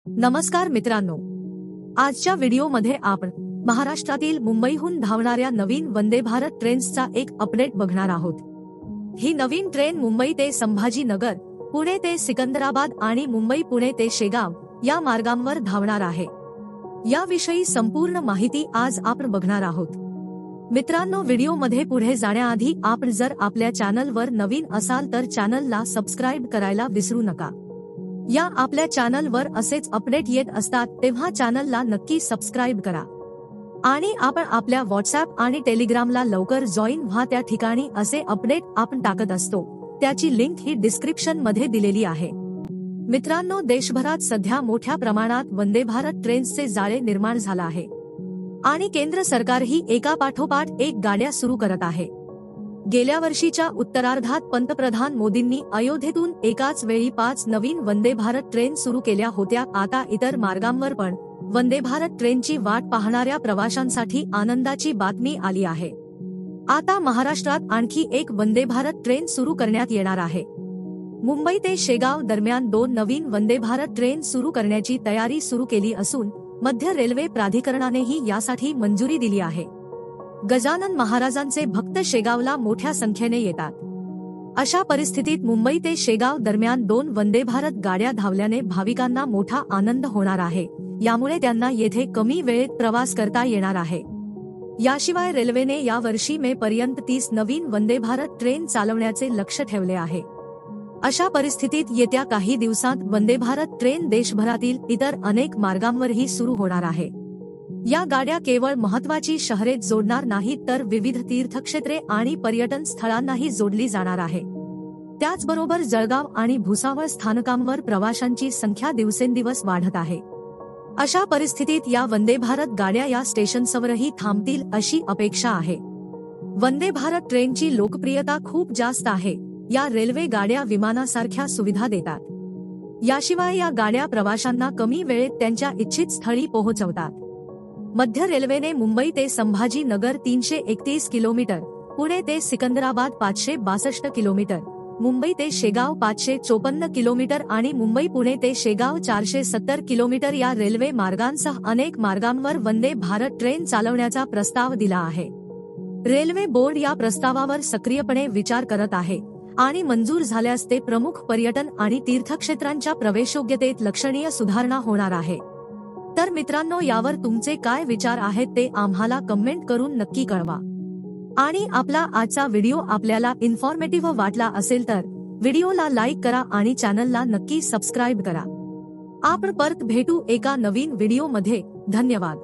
नमस्कार मित्रांनो, आजच्या व्हिडिओमध्ये आपण महाराष्ट्रातील मुंबईहून धावणाऱ्या नवीन वंदे भारत ट्रेन्सचा एक अपडेट बघणार आहोत। ही नवीन ट्रेन मुंबई ते संभाजीनगर, पुणे ते सिकंदराबाद आणि मुंबई पुणे ते शेगाव या मार्गांवर धावणार आहे। याविषयी संपूर्ण माहिती आज आपण बघणार आहोत। मित्रांनो, व्हिडिओमध्ये पुढे जाण्याआधी आपण जर आपल्या चॅनलवर नवीन असाल तर चॅनलला सबस्क्राइब करायला विसरू नका। या आपल्या चॅनलवर असेच अपडेट येत असतात, तेव्हा चॅनलला नक्की सबस्क्राइब करा आणि आपण आपल्या व्हॉट्सअप आणि टेलिग्रामला लवकर जॉईन व्हा। त्या ठिकाणी असे अपडेट आपण टाकत असतो, त्याची लिंक ही डिस्क्रिप्शन मध्ये दिलेली आहे। मित्रांनो, देशभरात सध्या मोठ्या प्रमाणात वंदे भारत ट्रेन्सचे जाळे निर्माण झाला आहे आणि केंद्र सरकारही एकापाठोपाठ एक गाड्या सुरू करत आहे। गेल्या वर्षीच्या उत्तरार्धात पंतप्रधान मोदींनी अयोध्येतून एकाच वेळी 5 नवीन वंदे भारत ट्रेन सुरू केल्या होत्या। आता इतर मार्गांवर पण वंदे भारत ट्रेनची वाट पाहणाऱ्या प्रवाशांसाठी आनंदाची बातमी आली आहे। आता महाराष्ट्रात आणखी एक वंदे भारत ट्रेन सुरू करण्यात येणार आहे। मुंबई ते शेगाव दरम्यान 2 नवीन वंदे भारत ट्रेन सुरू करण्याची तयारी सुरू केली असून मध्य रेल्वे प्राधिकरणानेही यासाठी मंजुरी दिली आहे। गजानन महाराजांचे भक्त शेगावला मोठ्या संख्येने येतात। अशा परिस्थितीत मुंबई ते शेगाव दरम्यान 2 वंदे भारत गाड्या धावल्याने भाविकांना मोठा आनंद होणार आहे। यामुळे त्यांना येथे कमी वेळेत प्रवास करता येणार आहे। याशिवाय रेल्वेने यावर्षी मे पर्यंत 30 नवीन वंदे भारत ट्रेन चालवण्याचे लक्ष्य ठेवले आहे। अशा परिस्थितीत येत्या काही दिवसांत वंदे भारत ट्रेन देशभरातील इतर अनेक मार्गांवरही सुरू होणार आहे। या गाड्या केवळ महत्त्वाची शहरे जोडणार नाहीत, तर विविध तीर्थक्षेत्रे आणि पर्यटन स्थळांनाही जोडली जाणार आहे। त्याचबरोबर जळगाव आणि भुसावळ स्थानकांवर प्रवाशांची संख्या दिवसेंदिवस वाढत आहे। अशा परिस्थितीत या वंदे भारत गाड्या या स्टेशन्सवरही थांबतील अशी अपेक्षा आहे। वंदे भारत ट्रेनची लोकप्रियता खूप जास्त आहे। या रेल्वे गाड्या विमानासारख्या सुविधा देतात। याशिवाय या गाड्या प्रवाशांना कमी वेळेत त्यांच्या इच्छित स्थळी पोहोचवतात। मध्य रेल्वेने मुंबई ते संभाजीनगर 331 किलोमीटर, पुणे ते सिकंदराबाद 562 किलोमीटर, मुंबई ते शेगाव 554 किलोमीटर आणि मुंबई पुणे ते शेगाव 470 किलोमीटर या रेल्वे मार्गांसह अनेक मार्गांवर वंदे भारत ट्रेन चालवण्याचा प्रस्ताव दिला आहे। रेल्वे बोर्ड या प्रस्तावावर सक्रियपणे विचार करत आहे आणि मंजूर झाल्यास ते प्रमुख पर्यटन आणि तीर्थक्षेत्रांच्या प्रवेशयोग्यतेत लक्षणीय सुधारणा होणार आहे। तर मित्रांनो, यावर तुमचे काय विचार आहेत ते आम्हाला कमेंट करून नक्की कळवा। आणि आपला आजचा व्हिडिओ आपल्याला इन्फॉर्मेटिव्ह वाटला असेल तर व्हिडिओला लाईक करा आणि चॅनलला नक्की सबस्क्राइब करा। आपण परत भेटू एका नवीन व्हिडिओमध्ये। धन्यवाद।